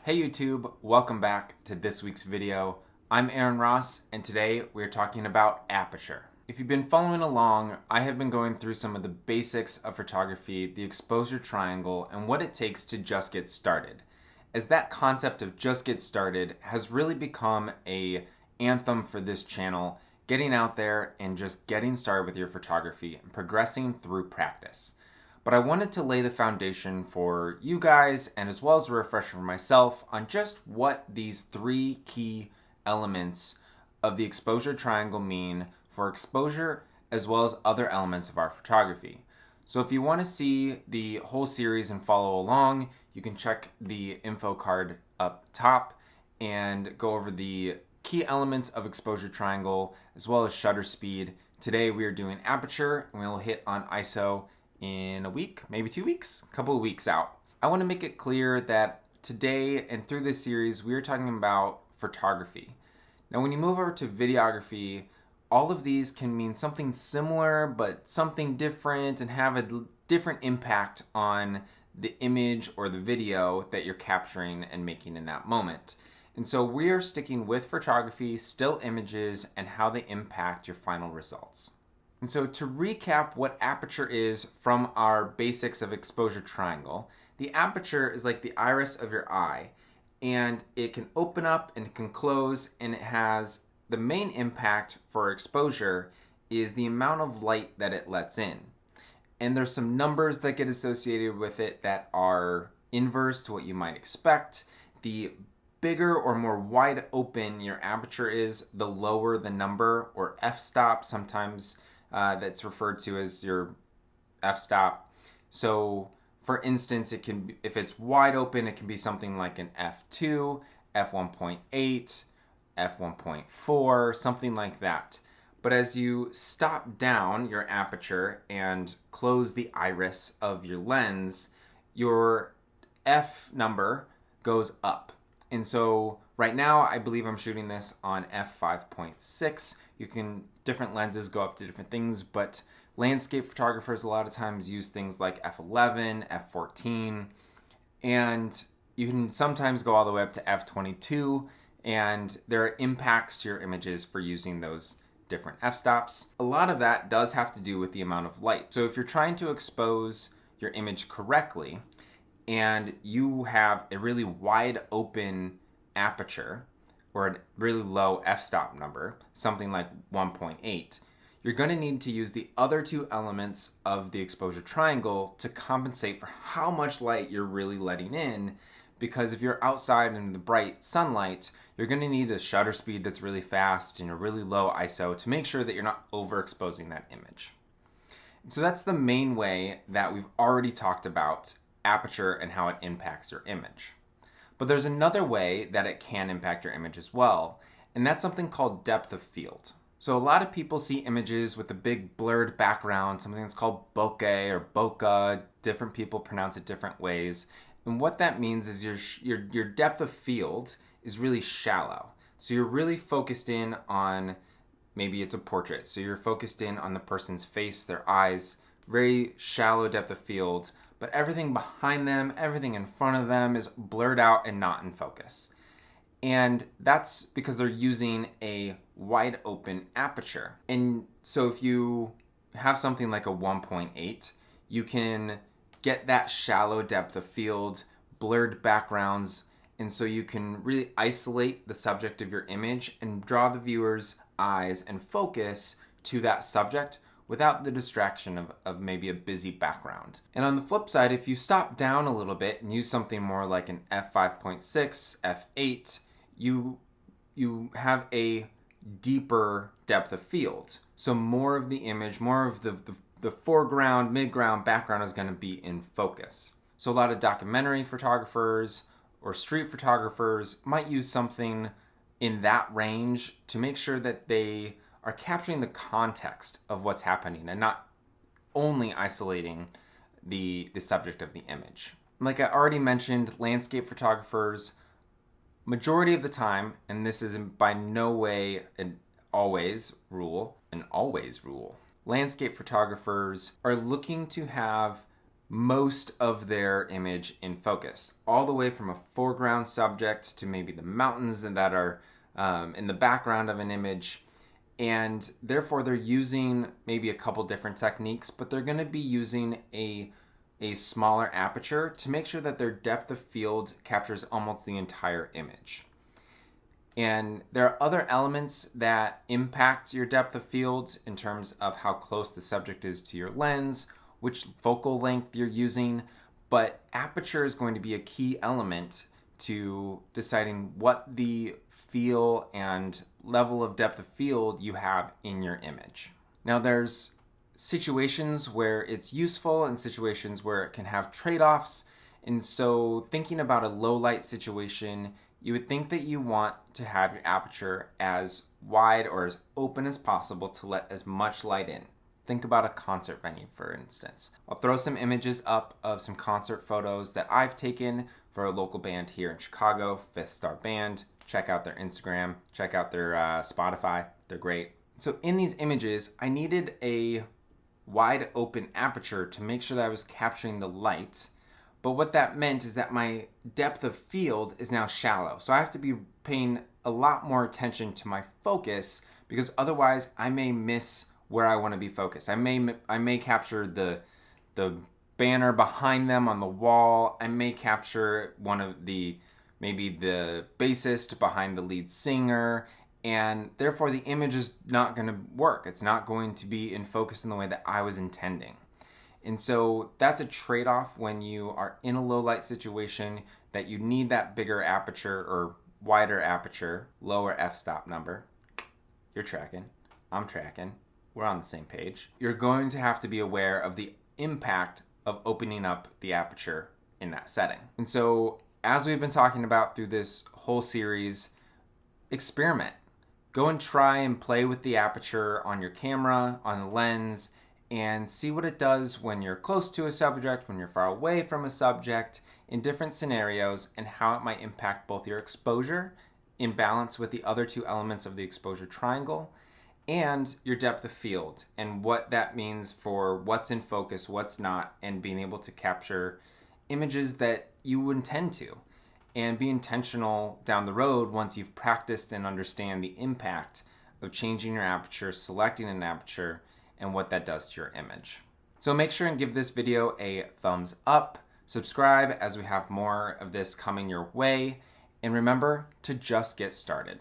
Hey YouTube, welcome back to this week's video. I'm Aaron Ross and today we're talking about Aperture. If you've been following along, I have been going through some of the basics of photography, the exposure triangle, and what it takes to just get started. As that concept of just get started has really become an anthem for this channel, getting out there and just getting started with your photography and progressing through practice. But I wanted to lay the foundation for you guys and as well as a refresher for myself on just what these three key elements of the exposure triangle mean for exposure as well as other elements of our photography. So if you want to see the whole series and follow along, you can check the info card up top and go over the key elements of exposure triangle as well as shutter speed. Today we are doing aperture and we'll hit on ISO in a week, maybe 2 weeks, a couple of weeks out. I want to make it clear that today and through this series, we are talking about photography. Now, when you move over to videography, all of these can mean something similar, but something different and have a different impact on the image or the video that you're capturing and making in that moment. And so we are sticking with photography, still images, and how they impact your final results. And so to recap what aperture is from our basics of exposure triangle, the aperture is like the iris of your eye, and it can open up and it can close, and it has the main impact for exposure is the amount of light that it lets in. And there's some numbers that get associated with it that are inverse to what you might expect. The bigger or more wide open your aperture is, the lower the number, or f-stop sometimes that's referred to as your f-stop. So for instance, it can be, if it's wide open, it can be something like an f2, f1.8, f1.4, something like that. But as you stop down your aperture and close the iris of your lens, your f number goes up. And so right now, I believe I'm shooting this on f5.6. Different lenses go up to different things, but landscape photographers a lot of times use things like f11, f14, and you can sometimes go all the way up to f22, and there are impacts to your images for using those different f-stops. A lot of that does have to do with the amount of light. So if you're trying to expose your image correctly, and you have a really wide open aperture or a really low f-stop number, something like 1.8, you're going to need to use the other two elements of the exposure triangle to compensate for how much light you're really letting in, because if you're outside in the bright sunlight, you're going to need a shutter speed that's really fast and a really low ISO to make sure that you're not overexposing that image. And so that's the main way that we've already talked about aperture and how it impacts your image. But there's another way that it can impact your image as well, and that's something called depth of field. So a lot of people see images with a big blurred background, something that's called bokeh or bokeh. Different people pronounce it different ways. And what that means is your depth of field is really shallow. So you're really focused in on, maybe it's a portrait, so you're focused in on the person's face, their eyes, very shallow depth of field, but everything behind them, everything in front of them is blurred out and not in focus. And that's because they're using a wide open aperture. And so if you have something like a 1.8, you can get that shallow depth of field, blurred backgrounds, and so you can really isolate the subject of your image and draw the viewer's eyes and focus to that subject without the distraction of maybe a busy background. And on the flip side, if you stop down a little bit and use something more like an f5.6, f8, you have a deeper depth of field. So more of the image, more of the foreground, midground, background is going to be in focus. So a lot of documentary photographers or street photographers might use something in that range to make sure that they are capturing the context of what's happening and not only isolating the subject of the image. Like I already mentioned, landscape photographers, majority of the time, and this is by no way an always rule, landscape photographers are looking to have most of their image in focus, all the way from a foreground subject to maybe the mountains that are in the background of an image. And therefore they're using maybe a couple different techniques, but they're going to be using a smaller aperture to make sure that their depth of field captures almost the entire image. And there are other elements that impact your depth of field in terms of how close the subject is to your lens, which focal length you're using, but aperture is going to be a key element to deciding what the feel and level of depth of field you have in your image. Now there's situations where it's useful and situations where it can have trade-offs. And so thinking about a low light situation, you would think that you want to have your aperture as wide or as open as possible to let as much light in. Think about a concert venue, for instance. I'll throw some images up of some concert photos that I've taken for a local band here in Chicago, Fifth Star Band. Check out their Instagram, check out their Spotify, they're great. So in these images, I needed a wide open aperture to make sure that I was capturing the light. But what that meant is that my depth of field is now shallow. So I have to be paying a lot more attention to my focus, because otherwise I may miss where I want to be focused. I may capture the banner behind them on the wall. I may capture maybe the bassist behind the lead singer, and therefore the image is not going to work. It's not going to be in focus in the way that I was intending. And so that's a trade-off when you are in a low light situation, that you need that bigger aperture or wider aperture, lower f-stop number. You're tracking, I'm tracking, we're on the same page. You're going to have to be aware of the impact of opening up the aperture in that setting. And so as we've been talking about through this whole series, experiment. Go and try and play with the aperture on your camera, on the lens, and see what it does when you're close to a subject, when you're far away from a subject, in different scenarios, and how it might impact both your exposure in balance with the other two elements of the exposure triangle, and your depth of field, and what that means for what's in focus, what's not, and being able to capture images that you intend to, and be intentional down the road once you've practiced and understand the impact of changing your aperture, selecting an aperture, and what that does to your image. So make sure and give this video a thumbs up, subscribe as we have more of this coming your way, and remember to just get started.